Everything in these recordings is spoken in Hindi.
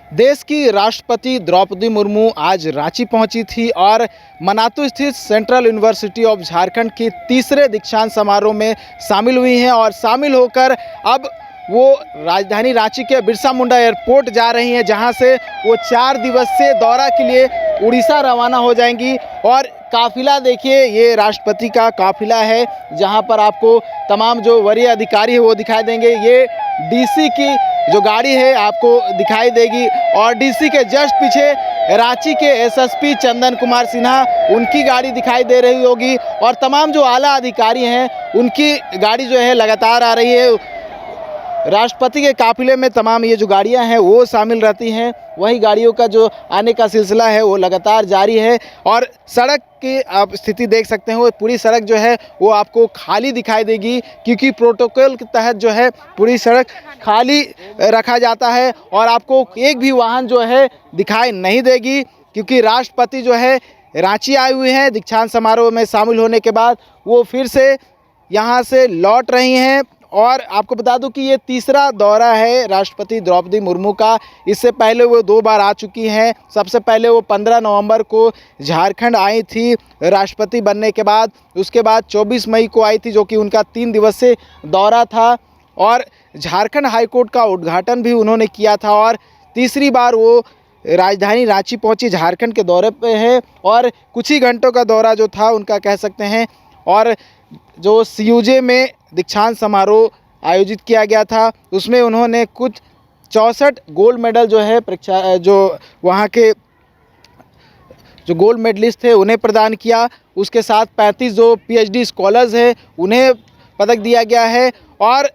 देश की राष्ट्रपति द्रौपदी मुर्मू आज रांची पहुंची थी और मनातू स्थित सेंट्रल यूनिवर्सिटी ऑफ झारखंड के तीसरे दीक्षांत समारोह में शामिल हुई हैं और शामिल होकर अब वो राजधानी रांची के बिरसा मुंडा एयरपोर्ट जा रही हैं, जहां से वो 4 दिवसीय दौरा के लिए उड़ीसा रवाना हो जाएंगी। और काफिला देखिए, ये राष्ट्रपति का काफिला है, जहां पर आपको तमाम जो वरीय अधिकारी है वो दिखाई देंगे। ये डीसी की जो गाड़ी है आपको दिखाई देगी और डीसी के जस्ट पीछे रांची के एसएसपी चंदन कुमार सिन्हा, उनकी गाड़ी दिखाई दे रही होगी और तमाम जो आला अधिकारी हैं उनकी गाड़ी जो है लगातार आ रही है। राष्ट्रपति के काफिले में तमाम ये जो गाड़ियां हैं वो शामिल रहती हैं, वही गाड़ियों का जो आने का सिलसिला है वो लगातार जारी है। और सड़क की आप स्थिति देख सकते हैं, वो पूरी सड़क जो है वो आपको खाली दिखाई देगी, क्योंकि प्रोटोकॉल के तहत जो है पूरी सड़क खाली रखा जाता है और आपको एक भी वाहन जो है दिखाई नहीं देगी, क्योंकि राष्ट्रपति जो है रांची आए हुए हैं। दीक्षांत समारोह में शामिल होने के बाद वो फिर से यहाँ से लौट रही हैं। और आपको बता दूं कि ये तीसरा दौरा है राष्ट्रपति द्रौपदी मुर्मू का। इससे पहले वो 2 बार आ चुकी हैं। सबसे पहले वो 15 नवंबर को झारखंड आई थी राष्ट्रपति बनने के बाद। उसके बाद 24 मई को आई थी, जो कि उनका 3 दिवसीय दौरा था और झारखंड हाईकोर्ट का उद्घाटन भी उन्होंने किया था। और तीसरी बार वो राजधानी रांची पहुंची, झारखंड के दौरे पे है और कुछ ही घंटों का दौरा जो था उनका कह सकते हैं। और जो सीयूजे में दीक्षांत समारोह आयोजित किया गया था, उसमें उन्होंने कुछ 64 गोल्ड मेडल जो है परीक्षा जो वहाँ के जो गोल्ड मेडलिस्ट थे उन्हें प्रदान किया। उसके साथ 35 जो पीएचडी स्कॉलर्स हैं उन्हें पदक दिया गया है और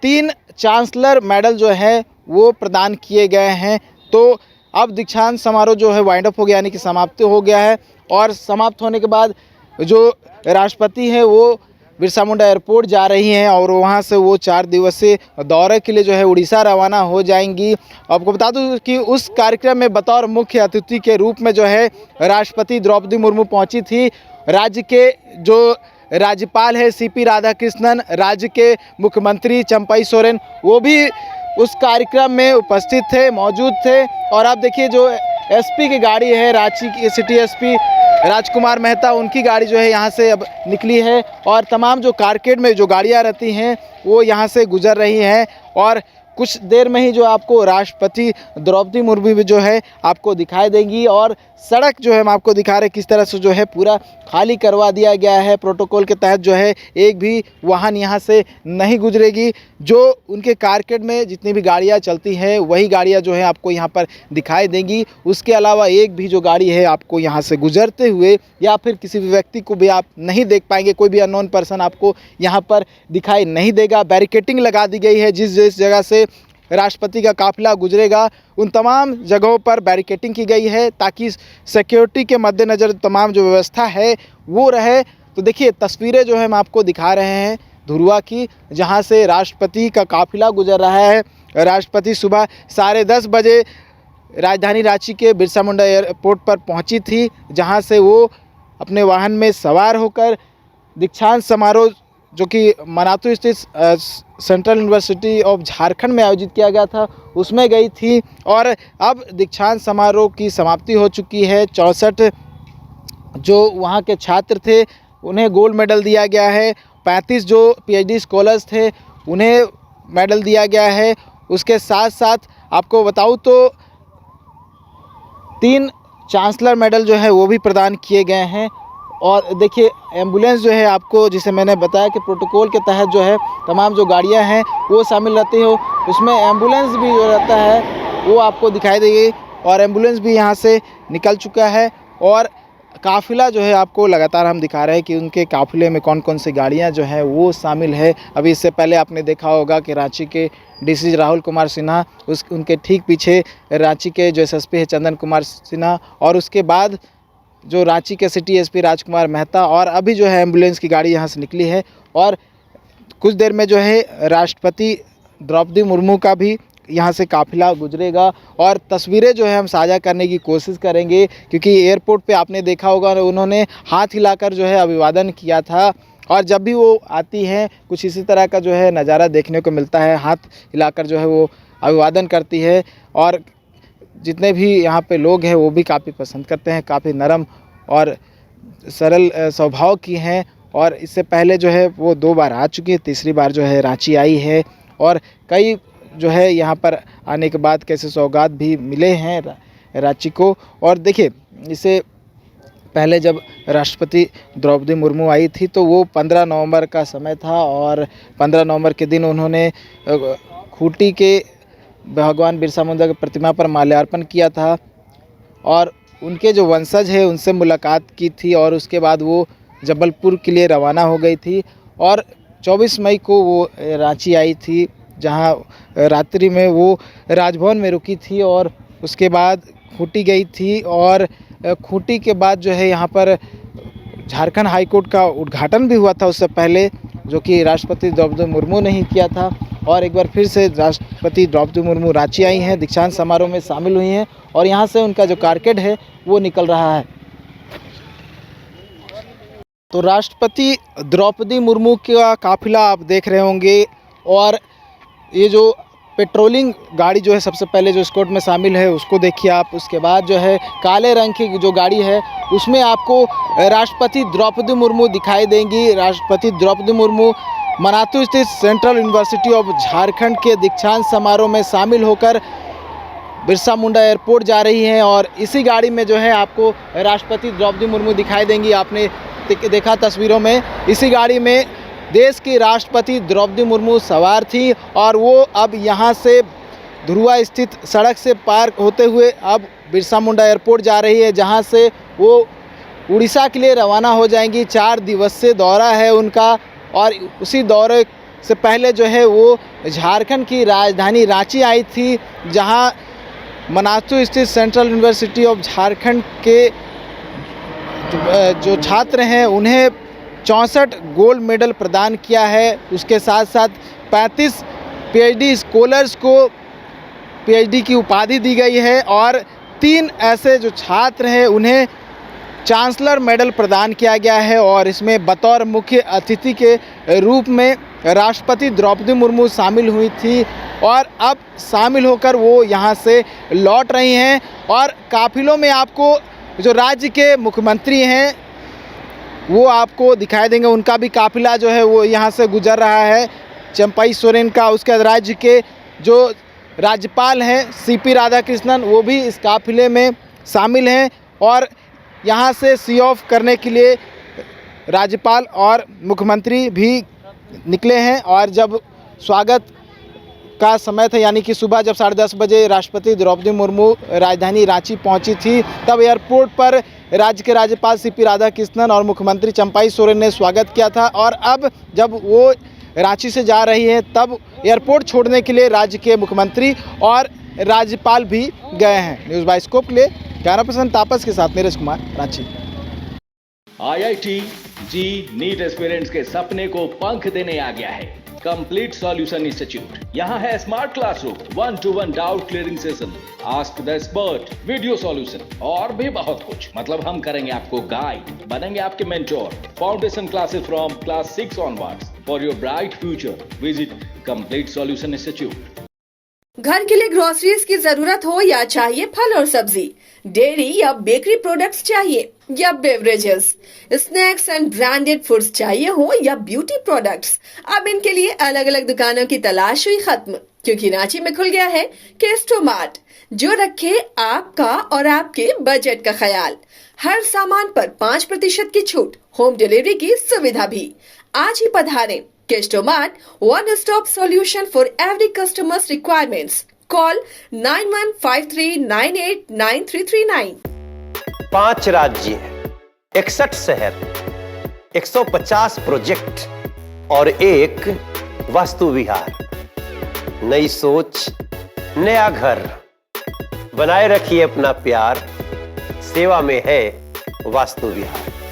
3 चांसलर मेडल जो है वो प्रदान किए गए हैं। तो अब दीक्षांत समारोह जो है वाइंड अप हो गया, यानी कि समाप्त हो गया है। और समाप्त होने के बाद जो राष्ट्रपति हैं वो बिरसा मुंडा एयरपोर्ट जा रही हैं और वहां से वो 4 दिवसीय दौरे के लिए जो है उड़ीसा रवाना हो जाएंगी। आपको बता दूं कि उस कार्यक्रम में बतौर मुख्य अतिथि के रूप में जो है राष्ट्रपति द्रौपदी मुर्मू पहुंची थी। राज्य के जो राज्यपाल है सीपी राधाकृष्णन, राज्य के मुख्यमंत्री चंपई सोरेन, वो भी उस कार्यक्रम में उपस्थित थे, मौजूद थे। और आप देखिए जो एसपी की गाड़ी है, रांची की सिटी एसपी राजकुमार मेहता, उनकी गाड़ी जो है यहाँ से अब निकली है और तमाम जो कारकेड में जो गाड़ियाँ रहती हैं वो यहाँ से गुजर रही हैं। और कुछ देर में ही जो आपको राष्ट्रपति द्रौपदी मुर्मू भी जो है आपको दिखाई देंगी। और सड़क जो है हम आपको दिखा रहे किस तरह से जो है पूरा खाली करवा दिया गया है। प्रोटोकॉल के तहत जो है एक भी वाहन यहाँ से नहीं गुजरेगी। जो उनके कारकेड में जितनी भी गाड़ियाँ चलती हैं वही गाड़ियाँ जो है आपको यहाँ पर दिखाई देंगी। उसके अलावा एक भी जो गाड़ी है आपको यहाँ से गुजरते हुए या फिर किसी भी व्यक्ति को भी आप नहीं देख पाएंगे। कोई भी अननोन पर्सन आपको यहाँ पर दिखाई नहीं देगा। बैरिकेटिंग लगा दी गई है, जिस जिस जगह से राष्ट्रपति का काफिला गुजरेगा उन तमाम जगहों पर बैरिकेटिंग की गई है, ताकि सिक्योरिटी के मद्देनज़र तमाम जो व्यवस्था है वो रहे। तो देखिए तस्वीरें जो है हम आपको दिखा रहे हैं धुरुआ की, जहां से राष्ट्रपति का काफिला गुजर रहा है। राष्ट्रपति सुबह 10:30 बजे राजधानी रांची के बिरसा मुंडा एयरपोर्ट पर पहुंची थी, जहां से वो अपने वाहन में सवार होकर दीक्षांत समारोह जो कि मनातू स्थित सेंट्रल यूनिवर्सिटी ऑफ झारखंड में आयोजित किया गया था उसमें गई थी। और अब दीक्षांत समारोह की समाप्ति हो चुकी है। 64 जो वहाँ के छात्र थे उन्हें गोल्ड मेडल दिया गया है। 35 जो पीएचडी स्कॉलर्स थे उन्हें मेडल दिया गया है। उसके साथ साथ आपको बताऊँ तो 3 चांसलर मेडल जो है वो भी प्रदान किए गए हैं। और देखिए एम्बुलेंस जो है आपको, जिसे मैंने बताया कि प्रोटोकॉल के तहत जो है तमाम जो गाड़ियां हैं वो शामिल रहती हो, उसमें एम्बुलेंस भी जो रहता है वो आपको दिखाई देगी। और एम्बुलेंस भी यहां से निकल चुका है और काफ़िला जो है आपको लगातार हम दिखा रहे हैं कि उनके काफ़िले में कौन कौन सी गाड़ियां जो है वो शामिल है। अभी इससे पहले आपने देखा होगा कि रांची के डीसी राहुल कुमार सिन्हा, उनके ठीक पीछे रांची के जो एसएसपी है चंदन कुमार सिन्हा, और उसके बाद जो रांची के सिटी एसपी राजकुमार मेहता, और अभी जो है एम्बुलेंस की गाड़ी यहाँ से निकली है। और कुछ देर में जो है राष्ट्रपति द्रौपदी मुर्मू का भी यहाँ से काफिला गुजरेगा और तस्वीरें जो है हम साझा करने की कोशिश करेंगे, क्योंकि एयरपोर्ट पे आपने देखा होगा उन्होंने हाथ हिलाकर जो है अभिवादन किया था। और जब भी वो आती हैं कुछ इसी तरह का जो है नज़ारा देखने को मिलता है, हाथ हिलाकर जो है वो अभिवादन करती है। और जितने भी यहाँ पे लोग हैं वो भी काफ़ी पसंद करते हैं, काफ़ी नरम और सरल स्वभाव की हैं। और इससे पहले जो है वो 2 बार आ चुकी है, तीसरी बार जो है रांची आई है और कई जो है यहाँ पर आने के बाद कैसे सौगात भी मिले हैं रांची को। और देखिए, इससे पहले जब राष्ट्रपति द्रौपदी मुर्मू आई थी तो वो 15 नवंबर का समय था और 15 नवंबर के दिन उन्होंने खूंटी के भगवान बिरसा मुंडा की प्रतिमा पर माल्यार्पण किया था और उनके जो वंशज है उनसे मुलाकात की थी और उसके बाद वो जबलपुर के लिए रवाना हो गई थी और 24 मई को वो रांची आई थी, जहां रात्रि में वो राजभवन में रुकी थी और उसके बाद खूंटी गई थी। और खूंटी के बाद जो है यहाँ पर झारखंड हाई कोर्ट का उद्घाटन भी हुआ था उससे पहले, जो कि राष्ट्रपति द्रौपदी मुर्मू ने ही किया था। और एक बार फिर से राष्ट्रपति द्रौपदी मुर्मू रांची आई हैं, दीक्षांत समारोह में शामिल हुई हैं और यहाँ से उनका जो कारकेड है वो निकल रहा है। तो राष्ट्रपति द्रौपदी मुर्मू का काफिला आप देख रहे होंगे और ये जो पेट्रोलिंग गाड़ी जो है सबसे पहले जो एस्कॉर्ट में शामिल है उसको देखिए आप। उसके बाद जो है काले रंग की जो गाड़ी है उसमें आपको राष्ट्रपति द्रौपदी मुर्मू दिखाई देंगी। राष्ट्रपति द्रौपदी मुर्मू मनातू स्थित सेंट्रल यूनिवर्सिटी ऑफ झारखंड के दीक्षांत समारोह में शामिल होकर बिरसा मुंडा एयरपोर्ट जा रही हैं और इसी गाड़ी में जो है आपको राष्ट्रपति द्रौपदी मुर्मू दिखाई देंगी। आपने देखा तस्वीरों में, इसी गाड़ी में देश की राष्ट्रपति द्रौपदी मुर्मू सवार थी और वो अब यहाँ से धुरुआ स्थित सड़क से पार होते हुए अब बिरसा मुंडा एयरपोर्ट जा रही है, जहाँ से वो उड़ीसा के लिए रवाना हो जाएंगी। 4 दिवसीय दौरा है उनका और उसी दौरे से पहले जो है वो झारखंड की राजधानी रांची आई थी, जहाँ मनातू स्थित सेंट्रल यूनिवर्सिटी ऑफ झारखंड के जो छात्र हैं उन्हें 64 गोल्ड मेडल प्रदान किया है। उसके साथ साथ 35 पीएचडी स्कॉलर्स को पीएचडी की उपाधि दी गई है और 3 ऐसे जो छात्र हैं उन्हें चांसलर मेडल प्रदान किया गया है। और इसमें बतौर मुख्य अतिथि के रूप में राष्ट्रपति द्रौपदी मुर्मू शामिल हुई थी और अब शामिल होकर वो यहाँ से लौट रही हैं। और काफिलों में आपको जो राज्य के मुख्यमंत्री हैं वो आपको दिखाई देंगे, उनका भी काफिला जो है वो यहाँ से गुजर रहा है, चंपाई सोरेन का। उसके बाद राज्य के जो राज्यपाल हैं सीपी राधाकृष्णन वो भी इस काफिले में शामिल हैं और यहाँ से सी ऑफ करने के लिए राज्यपाल और मुख्यमंत्री भी निकले हैं। और जब स्वागत का समय था, यानी कि सुबह जब 10:30 बजे राष्ट्रपति द्रौपदी मुर्मू राजधानी रांची पहुंची थी, तब एयरपोर्ट पर राज्य के राज्यपाल सीपी राधाकृष्णन और मुख्यमंत्री चंपाई सोरेन ने स्वागत किया था। और अब जब वो रांची से जा रही है तब एयरपोर्ट छोड़ने के लिए राज्य के मुख्यमंत्री और राज्यपाल भी गए हैं। न्यूज़ बाइस्कोप के लिए कैमरा पर्सन तापस के साथ नीरज कुमार, रांची। IIT जी नीट एस्पिरेंट्स के सपने को पंख देने आ गया है कंप्लीट सॉल्यूशन इंस्टीट्यूट। यहाँ है smart classroom, 1-to-1 doubt clearing session, ask the expert, video solution और भी बहुत कुछ। मतलब हम करेंगे आपको गाइड, बनेंगे आपके mentor. Foundation classes from class 6 onwards for your bright future. Visit complete solution institute. घर के लिए ग्रोसरीज की जरूरत हो या चाहिए फल और सब्जी, डेयरी या बेकरी प्रोडक्ट्स चाहिए या beverages, snacks and branded foods चाहिए हो या ब्यूटी प्रोडक्ट्स, अब इनके लिए अलग अलग दुकानों की तलाश हुई खत्म, क्योंकि रांची में खुल गया है केस्टो मार्ट, जो रखे आपका और आपके बजट का ख्याल। हर सामान पर 5% की छूट, होम डिलीवरी की सुविधा भी। आज ही पधारें Kesto Mart, one stop solution for every customer's requirements. Call 9153989339. 5 राज्य, 61 शहर, 150 प्रोजेक्ट और एक वास्तु विहार। नई सोच, नया घर, बनाए रखिए अपना प्यार, सेवा में है वास्तु विहार।